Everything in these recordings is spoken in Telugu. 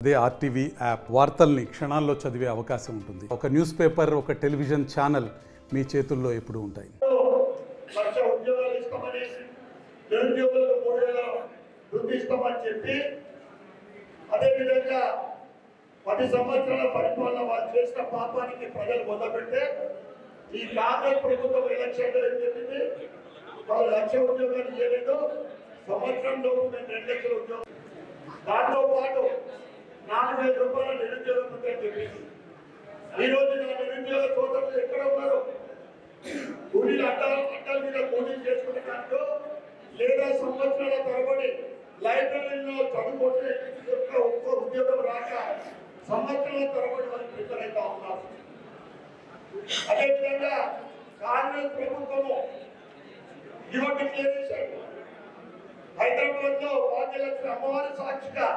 అదే ఆర్టీవీ యాప్ వార్తల్ని క్షణాల్లో చదివే అవకాశం ఉంటుంది. ఒక న్యూస్ పేపర్, ఒక టెలివిజన్ ఛానల్ మీ చేతుల్లో ఎప్పుడూ ఉంటాయి. లక్ష ఉద్యోగాలు ఇస్తామని, నిరుద్యోగులకు 3,000 వృత్తి ఇస్తామని చెప్పి, అదేవిధంగా 10 సంవత్సరాల పరిపాలన వాళ్ళు చేసిన పాపానికి ప్రజలు మొదలుపెట్టే ఈ కాంగ్రెస్ ప్రభుత్వం ఎలక్షన్లో ఏం చెప్పింది, వాళ్ళు 1,00,000 ఉద్యోగాలు చేయలేదు, సంవత్సరంలో మేము 2 లక్షల ఉద్యోగాలు, దాంతో పాటు 4,000 రూపాయల నిరుద్యోగ వృత్తి అని చెప్పింది. ఈ రోజు నా నిరుద్యోగ సోదరులు ఎక్కడ ఉన్నారు? కూలీలు అడ్డాల మీద కూలీలు చేసుకునే దాంట్లో, లేదా సంవత్సరాల తరబడి లైబ్రరీలో చదువుకుంటే ఒక్క ఉద్యోగం రాక సంవత్సరాల తరబడి వాళ్ళు ప్రిపేర్ అవుతా ఉన్నారు. అదేవిధంగా కాంగ్రెస్ ప్రభుత్వము యువ డిక్లరేషన్ హైదరాబాద్ లో భాగ్యలక్ష్మి అమ్మవారి సాక్షిగా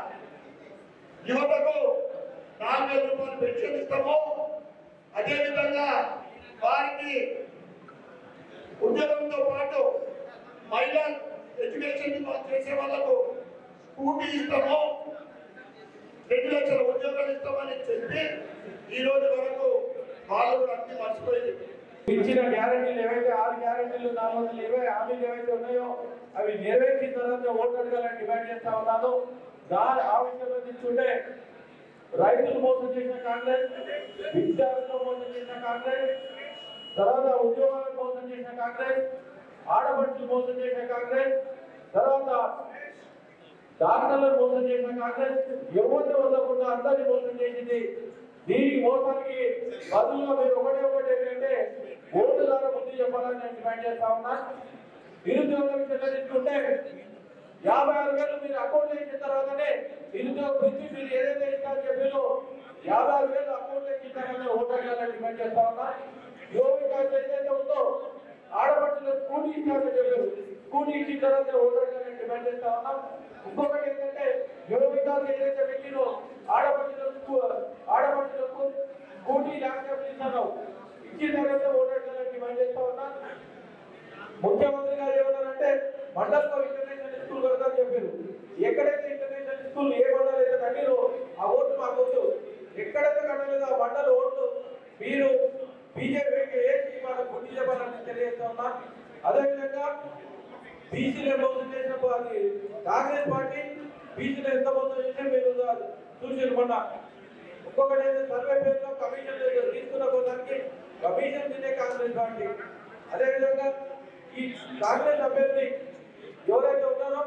యువతకు 4,000 రూపాయలు పెన్షన్ ఇస్తాము. అదేవిధంగా వారికి ఉద్యోగంతో పాటు మహిళా ఎడ్యుకేషన్ చేసే వాళ్ళకు స్కూటీ ఇస్తాము, 2 లక్షల ఉద్యోగాలు ఇస్తామని చెప్పి ఈ రోజు వరకు వాళ్ళు కూడా అన్ని మర్చిపోయింది. ఇచ్చిన గ్యారెంటీలు ఏవైతే 6 గ్యారెంటీలు 420 హామీలు ఏవైతే ఉన్నాయో అవి నెరవేర్చిన తర్వాత ఓటు అడగాలని డిమాండ్ చేస్తా ఉన్నాను. ఆ విషయంలో తీసుకుంటే రైతులు మోసం చేసిన కాంగ్రెస్, విద్యార్థులు మోసం చేసిన కాంగ్రెస్, తర్వాత ఉద్యోగాలను మోసం చేసిన కాంగ్రెస్, ఆడపడుచులు మోసం చేసిన కాంగ్రెస్, తర్వాత డాక్టర్లను మోసం చేసిన కాంగ్రెస్, ఎవరిని వదలకుండా అందరినీ మోసం చేసింది. దీనికి మోసానికి బదులుగా మీరు ఒకటి ఏంటంటే ఓటు ద్వారా బుద్ధి చెప్పాలని నేను డిమాండ్ చేస్తా ఉన్నా. నిరుద్యోగుల విషయంలో తీసుకుంటే 56,000 మీరు అకౌంట్ వేసిన తర్వాతనే నిరుద్యోగ వృత్తి మీరు ఏదైతే ఇస్తారని చెప్పారో 56,000 అకౌంట్ వేసిన తర్వాత ఓటు అడగాలని డిమాండ్ చేస్తా ఉన్నా. యువ వికాస్ ఏదైతే ఉందో ఆడపడుచులు స్కూటీ ఇస్తారని చెప్పారు, స్కూటీ ఇచ్చిన తర్వాత ఓటు అడగాలని డిమాండ్ చేస్తా ఉన్నాం. ఇంకొకటి ఏంటంటే యువ వికాస్ ఏదైతే పెట్టినో ఆడపడుచులకు స్కూటీ ల్యాప్టాప్ ఇస్తాను, ఇచ్చిన తర్వాత ఓటు అడగాలని డిమాండ్ చేస్తా ఉన్నా. ముఖ్యమంత్రి గారు ఏమన్నారంటే మండలంలో ఇంటర్నేషనల్ స్కూల్ కడతారని చెప్పారు. ఎక్కడైతే ఇంటర్నేషనల్ స్కూల్ ఏ మండలం అయితే కట్టిరో ఆ ఓట్లు మాకు వద్దు. ఎక్కడైతే కట్టలేదో ఆ మండల ఓట్లు మీరు బీజేపీకి వేసి మన బుద్ధి చెప్పాలని తెలియజేస్తా ఉన్నా. అదేవిధంగా బీసీలో మోసం చేసినప్పుడు అది కాంగ్రెస్ పార్టీ బీసీలో ఎంత మోసం చేసినా మీరు చూసారు మొన్న. ఇంకొకటి అయితే సర్వే పేరులో కమిషన్ తీసుకున్న కోసానికి కమిషన్ తినే కాంగ్రెస్ పార్టీ. అదేవిధంగా ఈ కాంగ్రెస్ అభ్యర్థి ఎవరైతే ఉన్నారో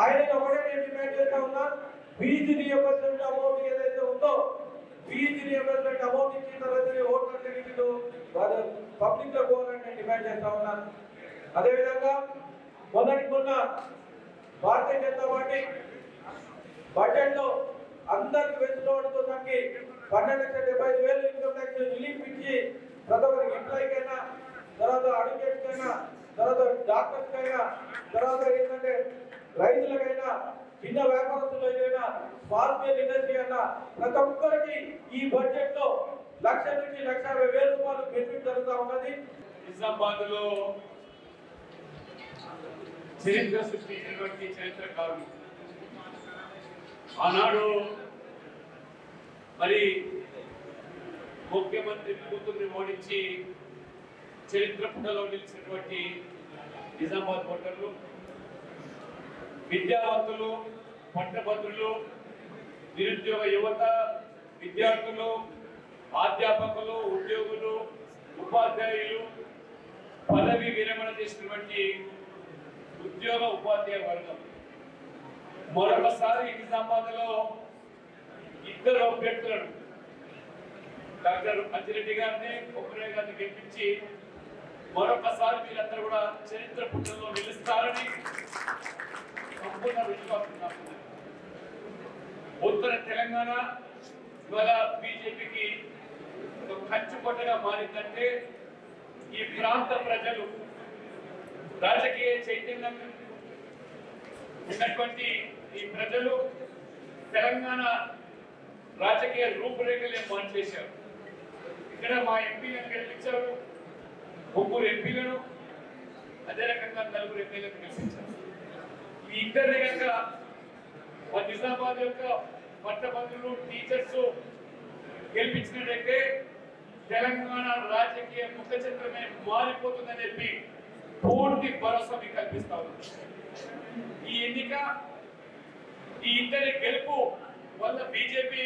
ఆయన ఒకటే నేను డిమాండ్ చేస్తా ఉన్నా, బీసీ రియంబర్స్మెంట్ అమౌంట్ ఏదైతే ఉందో బీసీ రియంబర్స్మెంట్ అమౌంట్ ఇచ్చిన తర్వాత ఓటు అడిగితో పబ్లిక్ లో పోవాలని నేను డిమాండ్ చేస్తా ఉన్నాను. అదేవిధంగా మొన్న భారతీయ జనతా పార్టీ బడ్జెట్ లో అందరికి వెసులుబాటుతో సంఖ్య 12,75,000 ఇన్కమ్ ట్యాక్స్ రిలీఫ్ ఇచ్చి ప్రతి ఒక్కరికి ఎంప్లాయీకైనా, తర్వాత అడ్వకేట్స్ కైనా, తర్వాత డాక్టర్స్ కైనా, తర్వాత ఏంటంటే రైతులకైనా, చిన్న వ్యాపారస్తులైనా, స్మాల్ స్కేల్ ఇండస్ట్రీ అయినా ప్రతి ఒక్కరికి ఈ బడ్జెట్ లో 1,00,000 నుంచి 1,50,000 రూపాయలు బెనిఫిట్ జరుగుతూ ఉన్నది. నిజామాబాద్ లో చరిత్ర సృష్టించినటువంటి చరిత్రకారులు ఆనాడు మరి ముఖ్యమంత్రి కూతుర్ని ఓడించి చరిత్ర పుటలో నిలిచినటువంటి నిజామాబాద్ ఓటర్లు, విద్యావంతులు, పట్టభద్రులు, నిరుద్యోగ యువత, విద్యార్థులు, అధ్యాపకులు, ఉద్యోగులు, ఉపాధ్యాయులు, పదవి విరమణ చేసినటువంటి ఉద్యోగ ఉపాధ్యాయ వర్గం మరొకసారి నిజామాబాద్ లో 2 అభ్యర్థులను డాక్టర్ అంజిరెడ్డి గారిని, కొబ్బరి గారిని గెలిపించి మరొకసారి మీరందరూ కూడా చరిత్ర పుటల్లో నిలుస్తారని సంపూర్ణ విశ్వాసం. ఉత్తర తెలంగాణ ఇవాళ బీజేపీకి ఒక కంచుకొట్టగా మారిందంటే ఈ ప్రాంత ప్రజలు రాజకీయ చైతన్యం ఉన్నటువంటి ఈ ప్రజలు తెలంగాణ రాజకీయ రూపురేఖలే మార్చేశారు. ఇక్కడ మా ఎంపీలను గెలిపించారు, 3 ఎంపీలను, అదే రకంగా 4 ఎమ్మెల్యేలను గెలిపించారు. ఈ ఇద్దరిని కనుక నిజామాబాద్ యొక్క పట్టభద్రులు టీచర్స్ గెలిపించినట్లయితే తెలంగాణ రాజకీయ ముఖ చిత్రమే మారిపోతుందని చెప్పి పూర్తి భరోసా మీకు కల్పిస్తా ఉంది. ఈ ఎన్నిక ఈ ఇద్దరి గెలుపు వల్ల బీజేపీ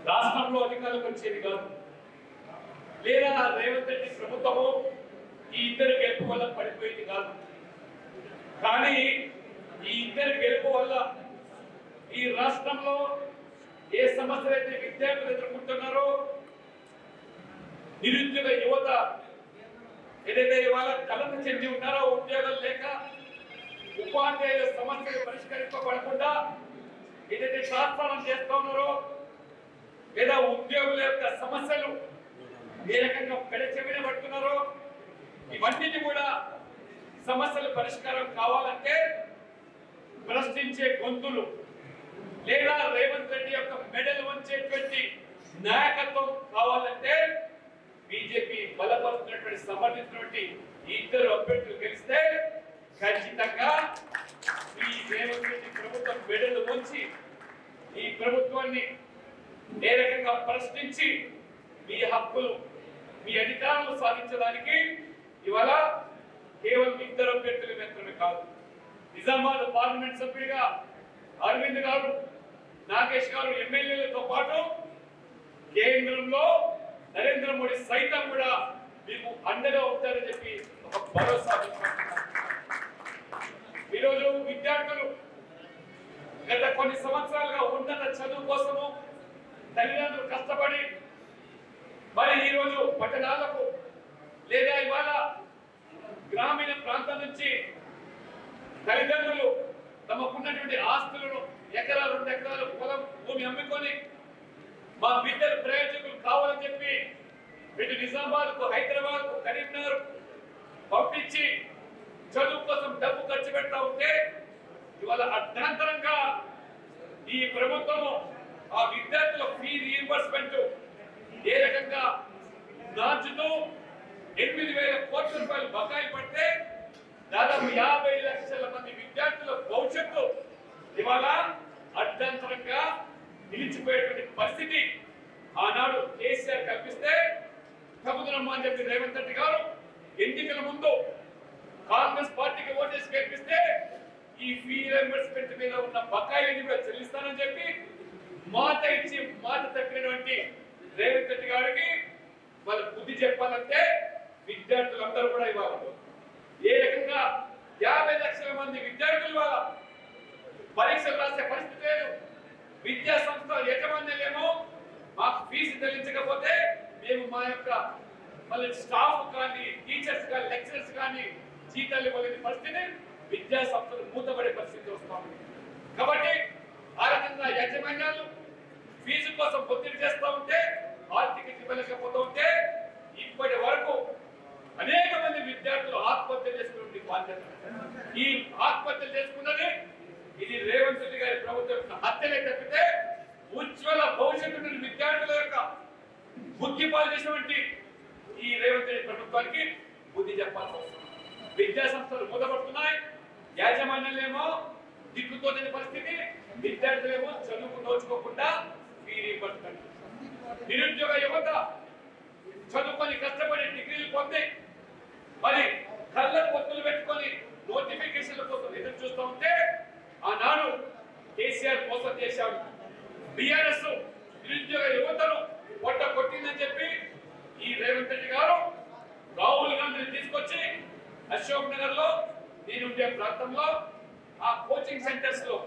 రాష్ట్రంలో అధికారులకు వచ్చేది కాదు, లేదా రేవంత్ రెడ్డి ప్రభుత్వము ఈ ఇద్దరు గెలుపు వల్ల పడిపోయింది కాదు. కానీ ఈ ఇద్దరు గెలుపు వల్ల ఈ రాష్ట్రంలో ఏ సమస్యలు అయితే విద్యార్థులు ఎదుర్కొంటున్నారో, నిరుద్యోగ యువత ఏదైతే ఇవాళ కలత చెంది ఉన్నారో, ఉద్యోగాలు లేక ఉపాధ్యాయుల సమస్యలు పరిష్కరింపబడకుండా ఏదైతే తాత్సారం చేస్తూ ఉన్నారో, లేదా ఉద్యోగుల యొక్క సమస్యలు ఏ రకంగా పెడచెవిన పడుతున్నారో, ఇవన్నీ కూడా సమస్యల పరిష్కారం కావాలంటే ప్రశ్నించే గొంతులు లేదా రేవంత్ రెడ్డి యొక్క మెడలు వంచేటువంటి నాయకత్వం కావాలంటే బీజేపీ బలపరుస్తున్నటువంటి సమర్థించినటువంటి ఇద్దరు అభ్యర్థులు గెలిస్తే ఖచ్చితంగా ఈ రేవంత్ రెడ్డి ప్రభుత్వం మెడలు వంచి ఈ ప్రభుత్వాన్ని ఏ రకంగా ప్రశ్నించి మీ హక్కులు మీ అధికారాలు సాధించడానికి ఇవాళ కేవలం ఇద్దరు అభ్యర్థులు మాత్రమే కాదు, నిజామాబాద్ పార్లమెంట్ సభ్యుడిగా అరవింద్ గారు, నాగేష్ గారు ఎమ్మెల్యేలతో పాటు కేంద్రంలో నరేంద్ర మోడీ సైతం కూడా మీకు అండగా ఉంటారని చెప్పి ఒక భరోసా. ఈరోజు విద్యార్థులు గత కొన్ని సంవత్సరాలుగా ఉన్నత చదువు కోసము తల్లిదండ్రులు కష్టపడి మరి ఈరోజు పట్టణాలకు లేదా ఇవాళ గ్రామీణ ప్రాంతం నుంచి తల్లిదండ్రులు తమకున్నటువంటి ఆస్తులను ఎకరా 2 ఎకరాల పొలం భూమి అమ్ముకొని మా బిడ్డల ప్రయోజకులు కావాలని చెప్పి వీటి నిజామాబాద్ కు, హైదరాబాద్ కు, కరీంనగర్ పంపించి చదువు కోసం డబ్బు ఖర్చు పెడతా ఉంటే ఇవాళ అర్థాంతరంగా ఈ ప్రభుత్వము ఆ విద్యార్థుల ఫీ రీయింబర్స్మెంట్ ఏ రకంగా నాచుతూ 8,000 కోట్ల రూపాయలు బకాయి పడితే దాదాపు 50 లక్షల మంది విద్యార్థుల భవిష్యత్తు ఇవాళ అర్థాంతరంగా నిలిచిపోయేటువంటి పరిస్థితి ఆనాడు కేసీఆర్ కల్పిస్తే తప్పుదనమ్మా అని చెప్పి రేవంత్ రెడ్డి గారు ఎన్నికల ముందు కాంగ్రెస్ పార్టీకి ఓటేసి గెలిపిస్తే ఈ ఫీ రీయింబర్స్మెంట్ మీద ఉన్న బకాయిని కూడా చెల్లిస్తానని చెప్పి మాట ఇచ్చి మాట తప్పినటువంటి రేవంత్ రెడ్డి గారికి వాళ్ళ బుద్ధి చెప్పాలంటే విద్యార్థులందరూ కూడా ఇవ్వాలి. ఏ రకంగా 50 లక్షల మంది విద్యార్థులు వాళ్ళ పరీక్షలు రాసే పరిస్థితి లేదు. విద్యా సంస్థల యజమానులేమో మాకు ఫీజు చెల్లించకపోతే మేము మా యొక్క మళ్ళీ స్టాఫ్ కానీ, టీచర్స్ కానీ, లెక్చరర్స్ కానీ జీతాలు ఇవ్వలేని పరిస్థితి, విద్యా సంస్థలు మూతపడే పరిస్థితి వస్తాం. కాబట్టి ఆ రకంగా యాజమాన్యాలు ఫీజు కోసం ఒత్తిడి చేస్తూ ఉంటే, ఆర్థిక ఇవ్వలేకపోతూ ఉంటే ఇప్పటి వరకు అనేక మంది విద్యార్థులు ఆత్మహత్య చేసుకునే బాధ్యత. ఈ ఆత్మహత్యలు చేసుకున్నది ఇది రేవంత్ రెడ్డి గారి ప్రభుత్వం హత్యలే తప్పితే ఉజ్వల భవిష్యత్తు విద్యార్థుల యొక్క బుద్ధి పాలు చేసినటువంటి ఈ రేవంత్ రెడ్డి ప్రభుత్వానికి బుద్ధి చెప్పాల్సి వస్తుంది. విద్యా సంస్థలు మూతపడుతున్నాయి, యాజమాన్యాలేమో దిక్కుతోచని పరిస్థితి, విద్యార్థులేమో చదువుకు దోచుకోకుండా ఫీజు పడుతుంది. నిరుద్యోగ యువత చదువుకొని కష్టపడి డిగ్రీలు పొంది మరి కళ్ళ పొత్తులు పెట్టుకొని నోటిఫికేషన్ల కోసం ఎదురు చూస్తూ ఉంటే ఆనాడు కేసీఆర్ మోసం చేశాడు. బీఆర్ఎస్ నిరుద్యోగ యువతను పొట్ట కొట్టిందని చెప్పి ఈ రేవంత్ రెడ్డి గారు రాహుల్ గాంధీని తీసుకొచ్చి అశోక్ నగర్ లో నేనుండే ప్రాంతంలో ఆ కోచింగ్ సెంటర్స్ లో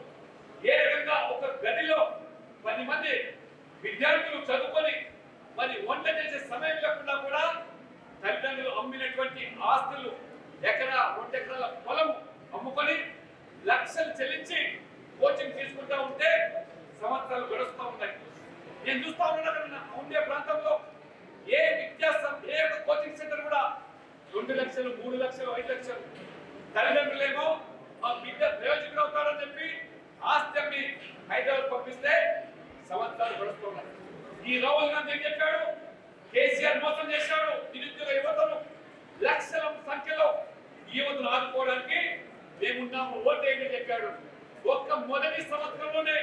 ఏ రకంగా ఒక గదిలో 10 మంది విద్యార్థులు చదువుకొని మరి వంట చేసే సమయం లేకుండా కూడా తల్లిదండ్రులు అమ్మినటువంటి ఆస్తులు ఎకరా 2 ఎకరాల పొలం అమ్ముకొని లక్షలు చెల్లించి కోచింగ్ తీసుకుంటా ఉంటే సంవత్సరాలు గడుస్తూ ఉన్నాయి. నేను చూస్తా ఉన్నాను ఉండే ప్రాంతంలో ఏ ఏ కోచింగ్ సెంటర్ కూడా 2 లక్షలు, 3 లక్షలు, 5 లక్షలు. తల్లిదండ్రులేమో మా బిడ్డ ప్రయోజకుడు అవుతారని చెప్పి ఆస్తి అమ్మి హైదరాబాద్ పంపిస్తే సంవత్సరాలు గడుస్తున్నాయి. ఈ రాహుల్ గాంధీ ఏం చెప్పాడు? కేసీఆర్ మోసం చేశాడు. నిరుద్యోగ యువతను లక్షల సంఖ్యలో యువతను ఆదుకోవడానికి మేమున్నాము, ఓటేయండి చెప్పాడు. ఒక్క మొదటి సంవత్సరంలోనే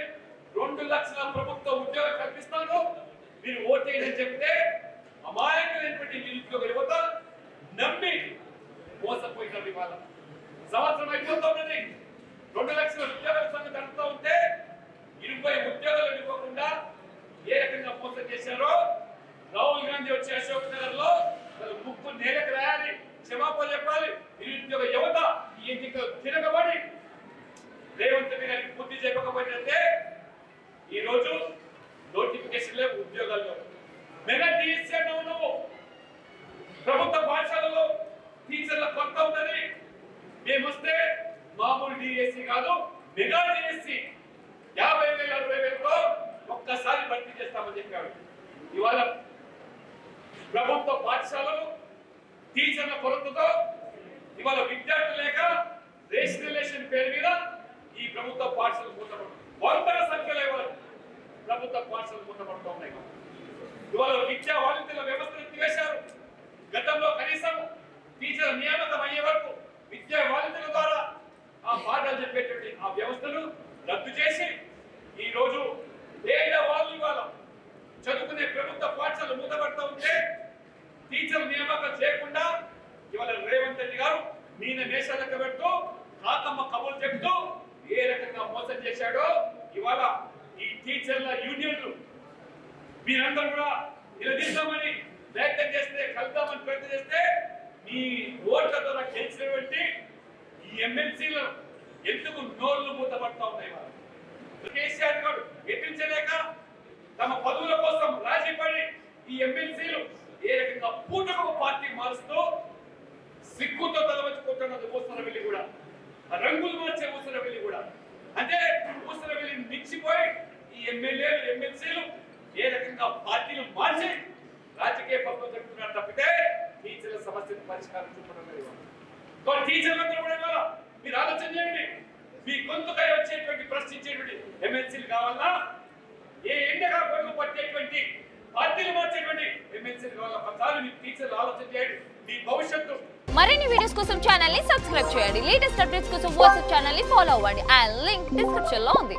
2 లక్షల ప్రభుత్వ ఉద్యోగాలు కల్పిస్తాను మీరు ఓటేయని చెప్తే అమాయకులైనటువంటి నిరుద్యోగ యువత నమ్మి మోసపోయినారు. ఇవాళ సంవత్సరం అయిపోతున్నది, 2 లక్షల ఉద్యోగాల సంగతి జరుగుతూ ఉంటే 20 ఉద్యోగాలు ఇవ్వకుండా ఏ రకంగా మోసం చేశారో రాహుల్ గాంధీ వచ్చి అశోక్ నగర్ లో ముక్కు నేలకు రాయాలి, క్షమాపణ చెప్పాలి. నిరుద్యోగ యువత ఈ ఎన్నికలు తిరగబడి రేవంత్ రెడ్డి గారికి బుద్ధి చెప్పకపోతే ఈ రోజు నోటిఫికేషన్ లేవు, ఉద్యోగాలు లేవు. మెగా డిఎస్సీ నువ్వు ప్రభుత్వ పాఠశాలలో టీచర్ల కొత్త ఉన్నది, మేము వస్తే మామూలు డిఎస్సీ కాదు మెగా డిఎస్సీ 50,000 60,000తో ఒక్కసారి భర్తీ చేస్తామని చెప్పాడు. ఇవాళ ప్రభుత్వ పాఠశాలలు టీచర్ల కొరతతో ఇవాళ విద్యార్థులు లేక రేషనలైజేషన్ పేరు మీద ఈ ప్రభుత్వ పాఠశాలలు మూతపడుతుంది. వందల సంఖ్యలో ఇవాళ ప్రభుత్వ పాఠశాలలు మూతపడుతూ ఉన్నాయి. ఇవాళ విద్యా వాలంటీర్ల వ్యవస్థను ఎత్తివేశారు. గతంలో కనీసం టీచర్ నియామకం అయ్యే వరకు విద్యా వాలంటీర్ల ద్వారా ఆ పాఠాలు చెప్పేటువంటి ఆ వ్యవస్థను రద్దు చేసి ఈ రోజు పేద వాళ్ళు ఇవాళ చదువుకునే ప్రభుత్వ పాఠశాలలు మూతపడుతూ ఉంటే టీచర్ నియామకం చేయకుండా ఇవాళ రేవంత్ రెడ్డి గారు మీన మేషాలకు పెడుతూ కాకమ్మ కబుర్లు చెప్తూ ఏ రకంగా మోసం చేశాడో ఇవాళ ఈ టీచర్ల యూనియన్లు మీరందరూ కూడా నిలదీద్దామని ప్రయత్నం చేస్తే, కలుద్దామని ప్రయత్నం చేస్తే మీ ఓట్ల ద్వారా గెలిచినటువంటి ఈ ఎమ్మెల్సీలు ఎందుకు నోర్లు మూతపడతా ఉన్నాయి. కేసీఆర్ గారు ఎదిరించలేక తమ పదవుల కోసం రాజీ పడి ఈ ఎమ్మెల్సీలు ఏ రకంగా పూటకు పార్టీ మారుస్తూ సిగ్గుతో తలవంచుకుంటున్నది ఊసరవెల్లి కూడా, రంగులు మార్చే ఊసరవెల్లి కూడా. అంటే ఊసరవెల్లిని మించిపోయి ఈ ఎమ్మెల్యేలు ఎమ్మెల్సీలు ఏ రకంగా పార్టీలు మార్చి రాజకీయ పద్ధతులు చెప్తున్నారు తప్పితే టీచర్ల సమస్యను పరిష్కారం చూపడం లేదు. టీచర్లందరూ కూడా మీరు ఆలోచన చేయండి, మీ గొంతుకై వచ్చేటువంటి ప్రశ్నించేటువంటి ఎమ్మెల్సీలు కావాలా, ఏ ఎండగా పడుగు పట్టేటువంటి పార్టీలు మార్చేటువంటి ఎమ్మెల్సీలు కావాలా? ఒకసారి మీ టీచర్లు ఆలోచన చేయండి, మీ భవిష్యత్తు. మరిన్ని వీడియోస్ కోసం ఛానల్ ని సబ్స్క్రైబ్ చేయండి. లేటెస్ట్ అప్డేట్స్ కోసం వాట్సాప్ ఛానల్ ని ఫాలో అవ్వండి. ఆ లింక్ డిస్క్రిప్షన్ లో ఉంది.